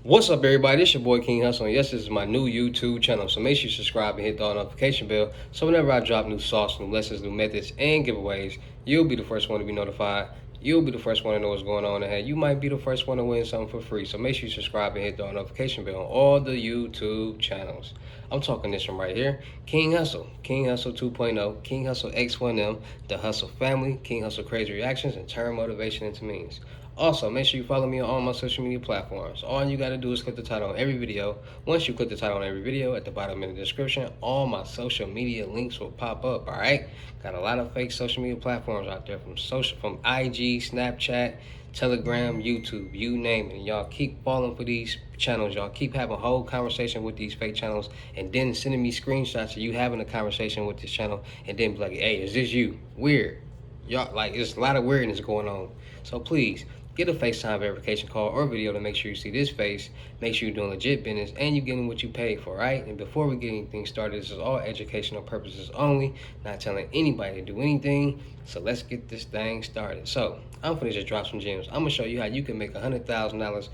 What's up, everybody? It's your boy King Hussle, and yes, this is my new YouTube channel. So make sure you subscribe and hit the notification bell. So whenever I drop new sauce, new lessons, new methods, and giveaways, you'll be the first one to be notified. You'll be the first one to know what's going on ahead. You might be the first one to win something for free. So make sure you subscribe and hit the notification bell on all the YouTube channels. I'm talking this from right here, King Hussle, King Hussle 2.0, King Hussle X1M, the Hussle family, King Hussle crazy reactions, and turn motivation into means. Also, make sure you follow me on all my social media platforms. All you gotta do is click the title on every video. Once you click the title on every video, at the bottom in the description, all my social media links will pop up, alright? Got a lot of fake social media platforms out there from IG, Snapchat, Telegram, YouTube, you name it. Y'all keep falling for these channels. Y'all keep having a whole conversation with these fake channels and then sending me screenshots of you having a conversation with this channel and then be like, hey, is this you? Weird. Y'all, like, there's a lot of weirdness going on. So please, get a FaceTime verification call or video to make sure you see this face, make sure you're doing legit business, and you're getting what you paid for, right? And before we get anything started, this is all educational purposes only, not telling anybody to do anything. So let's get this thing started. So I'm gonna just drop some gems. I'm gonna show you how you can make $100,000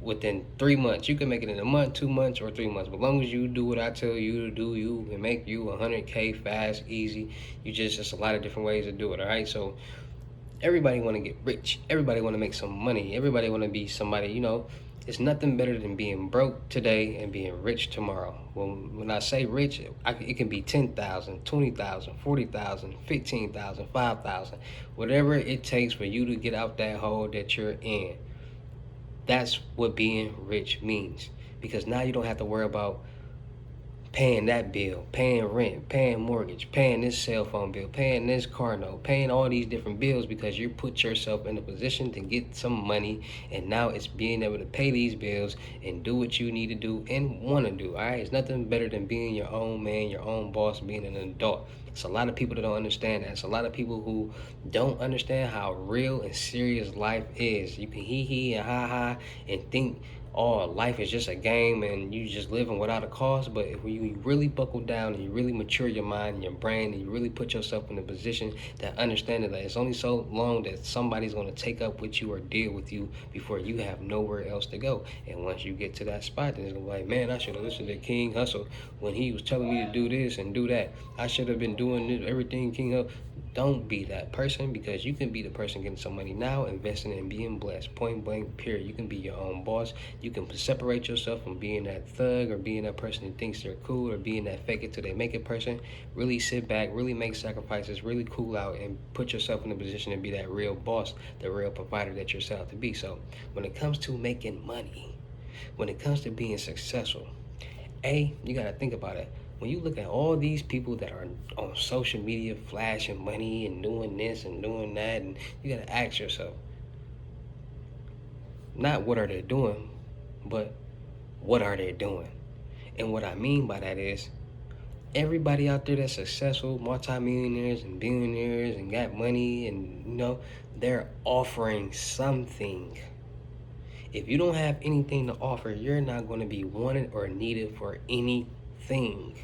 within 3 months. You can make it in a month, 2 months, or 3 months. But as long as you do what I tell you to do, you can make you 100K fast, easy. Just a lot of different ways to do it, all right? So everybody want to get rich. Everybody want to make some money. Everybody want to be somebody, it's nothing better than being broke today and being rich tomorrow. When I say rich, it can be 10,000, 20,000, 40,000, 15,000, 5,000, whatever it takes for you to get out that hole that you're in. That's what being rich means, because now you don't have to worry about paying that bill, paying rent, paying mortgage, paying this cell phone bill, paying this car note, paying all these different bills, because you put yourself in a position to get some money, and now it's being able to pay these bills and do what you need to do and want to do, all right? It's nothing better than being your own man, your own boss, being an adult. It's a lot of people that don't understand that. It's a lot of people who don't understand how real and serious life is. You can hee and ha and think, oh, life is just a game and you just living without a cause. But if you really buckle down and you really mature your mind and your brain, and you really put yourself in a position that understanding that it's only so long that somebody's going to take up with you or deal with you before you have nowhere else to go. And once you get to that spot, then it's going to be like, man, I should have listened to King Hussle when he was telling me to do this and do that. I should have been doing this, everything King Hussle. Don't be that person, because you can be the person getting some money now, investing and being blessed. Point blank, period. You can be your own boss. You can separate yourself from being that thug or being that person who thinks they're cool or being that fake it till they make it person. Really sit back, really make sacrifices, really cool out, and put yourself in a position to be that real boss, the real provider that you're set out to be. So when it comes to making money, when it comes to being successful, you got to think about it. When you look at all these people that are on social media flashing money and doing this and doing that, and you got to ask yourself, not what are they doing, but what are they doing? And what I mean by that is, everybody out there that's successful, multimillionaires and billionaires and got money, and they're offering something. If you don't have anything to offer, you're not going to be wanted or needed for anything.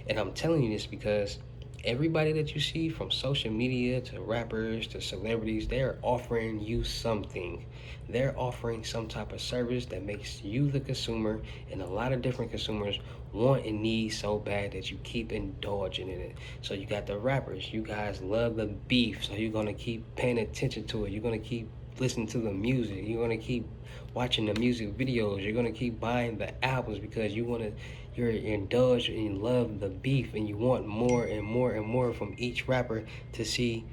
And I'm telling you this because everybody that you see, from social media to rappers to celebrities, they're offering you something. They're offering some type of service that makes you the consumer, and a lot of different consumers want and need so bad that you keep indulging in it. So you got the rappers, you guys love the beef, so you're going to keep paying attention to it. You're going to keep listening to the music. You're going to keep watching the music videos. You're going to keep buying the albums because you're indulged and you love the beef, and you want more and more and more from each rapper to see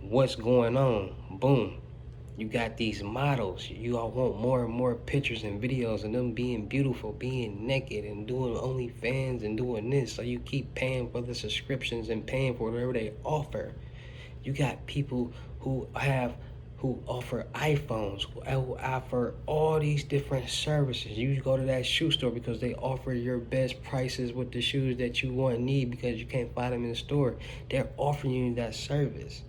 what's going on. Boom. You got these models. You all want more and more pictures and videos of them being beautiful, being naked, and doing OnlyFans and doing this. So you keep paying for the subscriptions and paying for whatever they offer. You got people who offer iPhones, who offer all these different services. You go to that shoe store because they offer your best prices with the shoes that you want and need, because you can't find them in the store. They're offering you that service.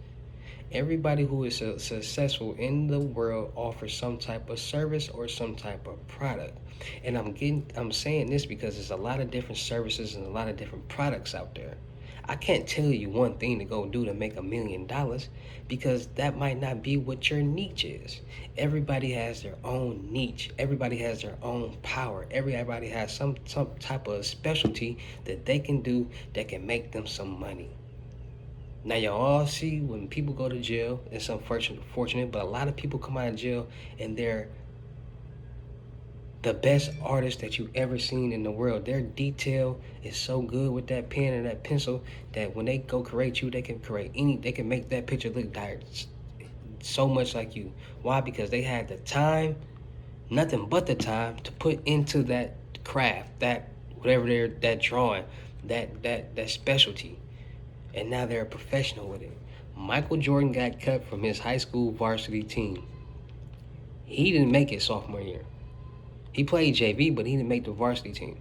Everybody who is successful in the world offers some type of service or some type of product. And I'm saying this because there's a lot of different services and a lot of different products out there. I can't tell you one thing to go do to make $1 million because that might not be what your niche is. Everybody has their own niche. Everybody has their own power. Everybody has some type of specialty that they can do that can make them some money. Now y'all all see when people go to jail, it's unfortunate, but a lot of people come out of jail and they're the best artists that you've ever seen in the world. Their detail is so good with that pen and that pencil that when they go create you, they can make that picture look so much like you. Why? Because they had the time, nothing but the time to put into that craft, that whatever that drawing, that specialty. And now they're a professional with it. Michael Jordan got cut from his high school varsity team. He didn't make it sophomore year. He played JV, but he didn't make the varsity team.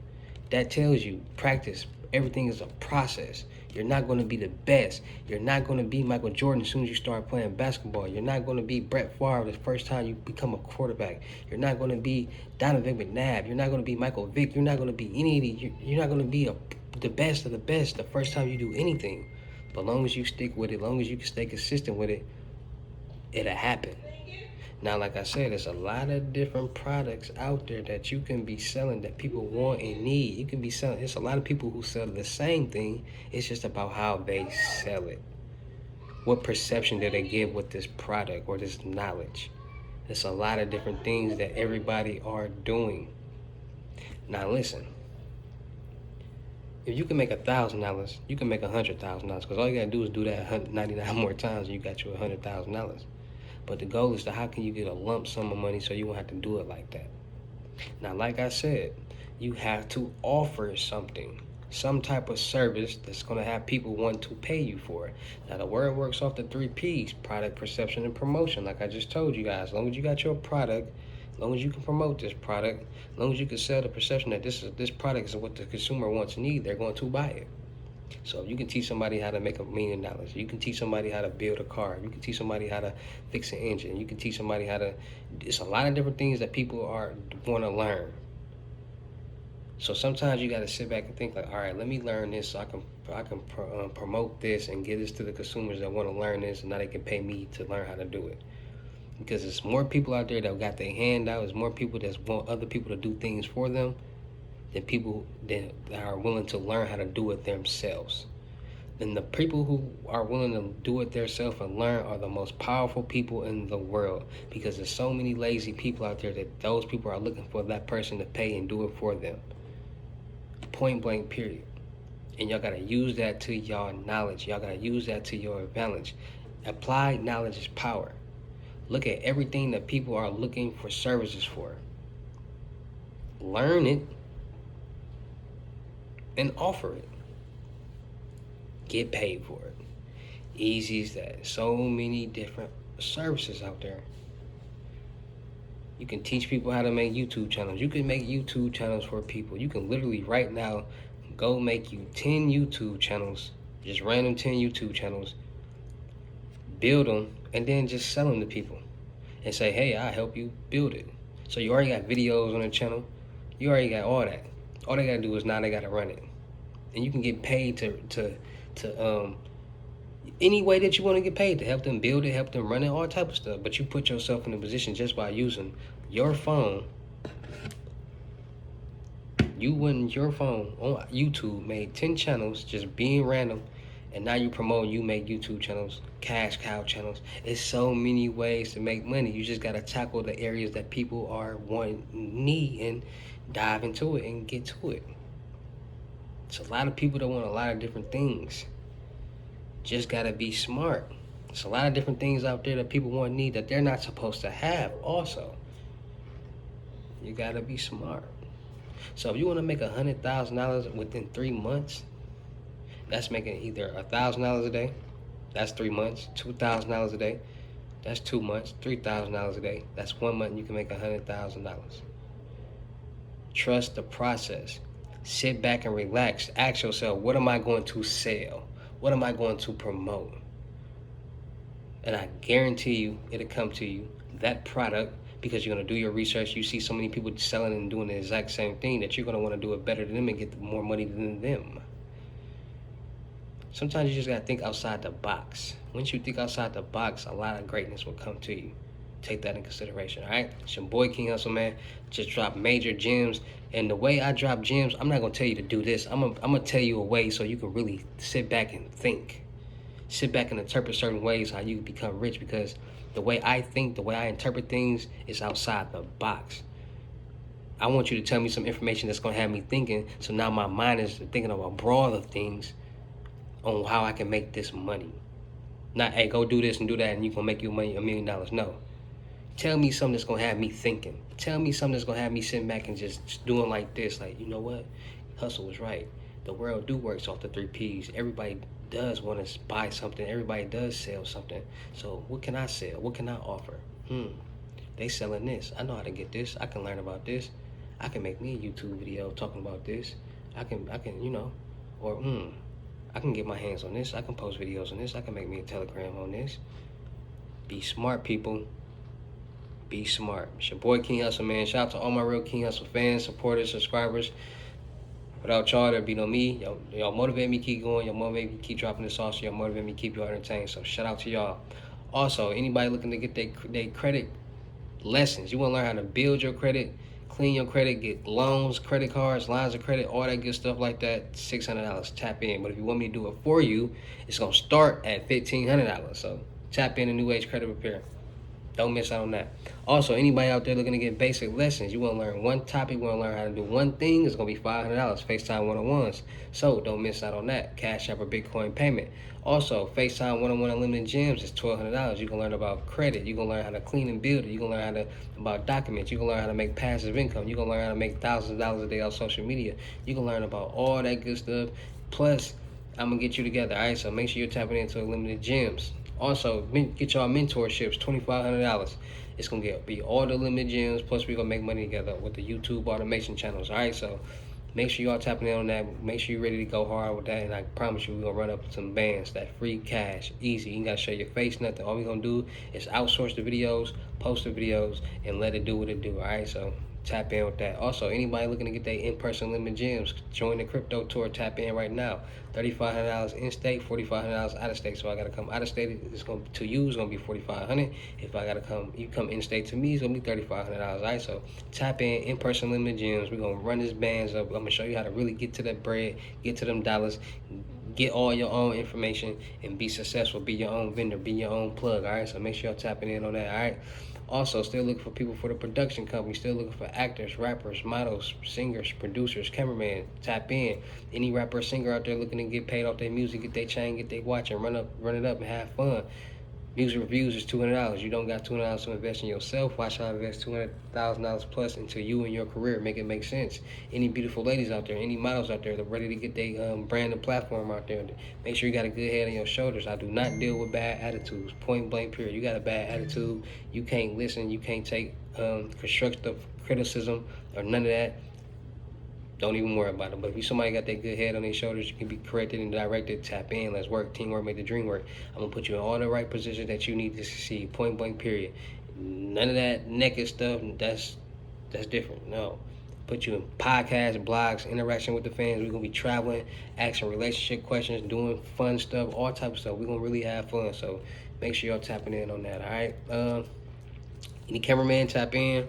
That tells you practice. Everything is a process. You're not going to be the best. You're not going to be Michael Jordan as soon as you start playing basketball. You're not going to be Brett Favre the first time you become a quarterback. You're not going to be Donovan McNabb. You're not going to be Michael Vick. You're not going to be any of these. You're not going to be the best of the best the first time you do anything. But as long as you stick with it, as long as you can stay consistent with it, it'll happen. Now, like I said, there's a lot of different products out there that you can be selling that people want and need. You can be selling. There's a lot of people who sell the same thing. It's just about how they sell it. What perception do they give with this product or this knowledge? There's a lot of different things that everybody are doing. Now, listen. If you can make $1,000, you can make $100,000 because all you gotta do is do that 99 more times and you got you $100,000. But the goal is to how can you get a lump sum of money so you won't have to do it like that. Now, like I said, you have to offer something, some type of service that's going to have people want to pay you for it. Now, the word works off the 3 P's, product, perception, and promotion. Like I just told you guys, as long as you got your product, as long as you can promote this product, as long as you can sell the perception that this product is what the consumer wants and needs, they're going to buy it. So if you can teach somebody how to make $1 million, you can teach somebody how to build a car, you can teach somebody how to fix an engine, you can teach somebody how to, it's a lot of different things that people want to learn. So sometimes you got to sit back and think like, all right, let me learn this so I can promote this and give this to the consumers that want to learn this, and now they can pay me to learn how to do it. Because there's more people out there that got their hand out, there's more people that want other people to do things for them, than people that are willing to learn how to do it themselves. And the people who are willing to do it themselves and learn are the most powerful people in the world, because there's so many lazy people out there that those people are looking for that person to pay and do it for them. Point blank, period. And y'all gotta use that to y'all knowledge. Y'all gotta use that to your advantage. Applied knowledge is power. Look at everything that people are looking for services for. Learn it and offer it. Get paid for it. Easy as that. So many different services out there. You can teach people how to make YouTube channels. You can make YouTube channels for people. You can literally right now go make you 10 YouTube channels, just random 10 YouTube channels, build them, and then just sell them to people and say, hey, I'll help you build it. So you already got videos on the channel. You already got all that. All they gotta do is now they gotta run it. And you can get paid to any way that you want to get paid, to help them build it, help them run it, all type of stuff. But you put yourself in a position just by using your phone. You went your phone on YouTube, made 10 channels, just being random, and now you promote, you make YouTube channels, cash cow channels. It's so many ways to make money. You just gotta tackle the areas that people are need, and dive into it and get to it. It's a lot of people that want a lot of different things. Just gotta be smart. There's a lot of different things out there that people want and need that they're not supposed to have also. You gotta be smart. So if you wanna make $100,000 within 3 months, that's making either $1,000 a day, that's 3 months, $2,000 a day, that's 2 months, $3,000 a day, that's 1 month, and you can make $100,000. Trust the process. Sit back and relax. Ask yourself, what am I going to sell? What am I going to promote? And I guarantee you, it'll come to you, that product, because you're going to do your research. You see so many people selling and doing the exact same thing that you're going to want to do it better than them and get more money than them. Sometimes you just gotta think outside the box. Once you think outside the box, a lot of greatness will come to you. Take that in consideration, all right? It's your boy King Hussle, man. Just drop major gems. And the way I drop gems, I'm not gonna tell you to do this. I'm gonna tell you a way so you can really sit back and think. Sit back and interpret certain ways how you become rich, because the way I think, the way I interpret things is outside the box. I want you to tell me some information that's gonna have me thinking, so now my mind is thinking of a broad of things on how I can make this money. Not, hey, go do this and do that and you're gonna make you money $1 million. No. Tell me something that's gonna have me thinking. Tell me something that's gonna have me sitting back and just doing like this. Like, you know what? Hussle was right. The world do works off the 3 P's. Everybody does want to buy something. Everybody does sell something. So what can I sell? What can I offer? They selling this. I know how to get this. I can learn about this. I can make me a YouTube video talking about this. I can, you know, or I can get my hands on this. I can post videos on this. I can make me a Telegram on this. Be smart, people. Be smart. It's your boy King Hussle, man. Shout out to all my real King Hussle fans, supporters, subscribers. Without y'all, there'd be no me. Y'all motivate me keep going. Y'all motivate me keep dropping this sauce. Y'all motivate me keep you entertained. So shout out to y'all. Also, anybody looking to get their credit lessons, you want to learn how to build your credit, clean your credit, get loans, credit cards, lines of credit, all that good stuff like that, $600. Tap in. But if you want me to do it for you, it's going to start at $1,500. So tap in a New Age Credit Repair. Don't miss out on that. Also, anybody out there looking to get basic lessons, you want to learn one topic, you want to learn how to do one thing, it's going to be $500, FaceTime one-on-ones. So don't miss out on that. Cash App or Bitcoin payment. Also, FaceTime one-on-one unlimited gems is $1,200. You can learn about credit. You can learn how to clean and build it. You can learn about documents. You can learn how to make passive income. You can learn how to make thousands of dollars a day on social media. You can learn about all that good stuff. Plus, I'm going to get you together. All right, so make sure you're tapping into unlimited gems. Also, get y'all mentorships, $2,500. It's going to be all the limited gems, plus we're going to make money together with the YouTube automation channels, all right? So make sure y'all tapping in on that. Make sure you're ready to go hard with that, and I promise you we're going to run up some bands, that free cash, easy. You ain't got to show your face, nothing. All we're going to do is outsource the videos, post the videos, and let it do what it do, all right? So tap in with that. Also, anybody looking to get their in-person limited gems, join the crypto tour. Tap in right now. $3,500 in state, $4,500 out of state. So I gotta come out of state. It's gonna to you. It's gonna be $4,500. If I gotta come, you come in state to me. It's gonna be $3,500. All right. So tap in-person limited gems. We're gonna run these bands up. I'm gonna show you how to really get to that bread, get to them dollars, get all your own information, and be successful. Be your own vendor. Be your own plug. All right. So make sure y'all tapping in on that. All right. Also, still looking for people for the production company. Still looking for actors, rappers, models, singers, producers, cameramen. Tap in. Any rapper or singer out there looking to get paid off their music, get their chain, get their watch, and run it up, and have fun. Music reviews is $200. You don't got $200 to invest in yourself. Why should I invest $200,000 plus into you and your career? Make it make sense. Any beautiful ladies out there, any models out there that are ready to get their brand and platform out there, make sure you got a good head on your shoulders. I do not deal with bad attitudes. Point blank period. You got a bad attitude, you can't listen, you can't take constructive criticism or none of that. Don't even worry about it. But if you somebody got that good head on their shoulders, you can be corrected and directed. Tap in. Let's work. Teamwork make the dream work. I'm going to put you in all the right positions that you need to succeed. Point blank, period. None of that naked stuff. That's different. No. Put you in podcasts, blogs, interaction with the fans. We're going to be traveling, asking relationship questions, doing fun stuff, all type of stuff. We're going to really have fun. So make sure y'all tapping in on that, all right? Any cameraman, tap in.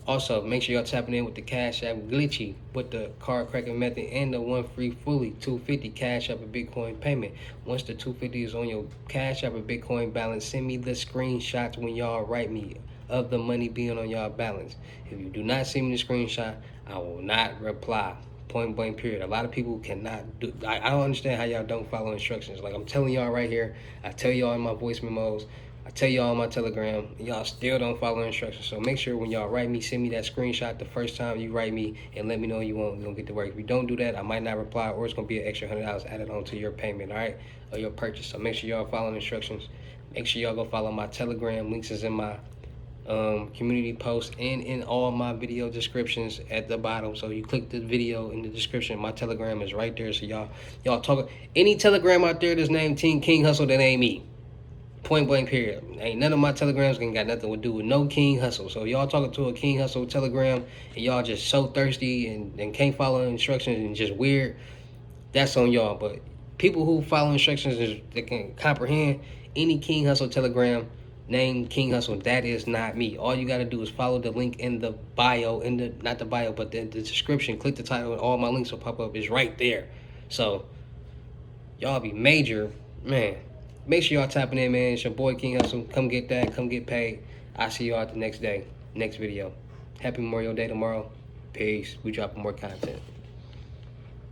Also, make sure y'all tapping in with the Cash App Glitchy with the card cracking method and the one free fully $250 Cash App a Bitcoin payment. Once the $250 is on your Cash App a Bitcoin balance, send me the screenshots when y'all write me of the money being on y'all balance. If you do not send me the screenshot, I will not reply. Point blank, period. A lot of people cannot do. I don't understand how y'all don't follow instructions. Like I'm telling y'all right here, I tell y'all in my voice memos, I tell y'all on my Telegram, y'all still don't follow instructions. So make sure when y'all write me, send me that screenshot the first time you write me and let me know you want. We're gonna get to work. If you don't do that, I might not reply, or it's gonna be an extra $100 added on to your payment, all right, or your purchase. So make sure y'all follow instructions. Make sure y'all go follow my Telegram. Links is in my community post and in all my video descriptions at the bottom. So you click the video in the description. My Telegram is right there. So y'all talk. Any Telegram out there that's named Team King Hussle, that ain't me. Point blank, period. Ain't none of my telegrams got nothing to do with no King Hussle. So y'all talking to a King Hussle telegram and y'all just so thirsty and can't follow instructions and just weird, that's on y'all. But people who follow instructions that can comprehend any King Hussle Telegram name King Hussle. That is not me. All you gotta do is follow the link in the bio, in the not the bio, but the description. Click the title, and all my links will pop up. It's right there. So y'all be major, man. Make sure y'all tapping in, man. It's your boy King Hussle. Come get that. Come get paid. I see y'all the next day, next video. Happy Memorial Day tomorrow. Peace. We dropping more content.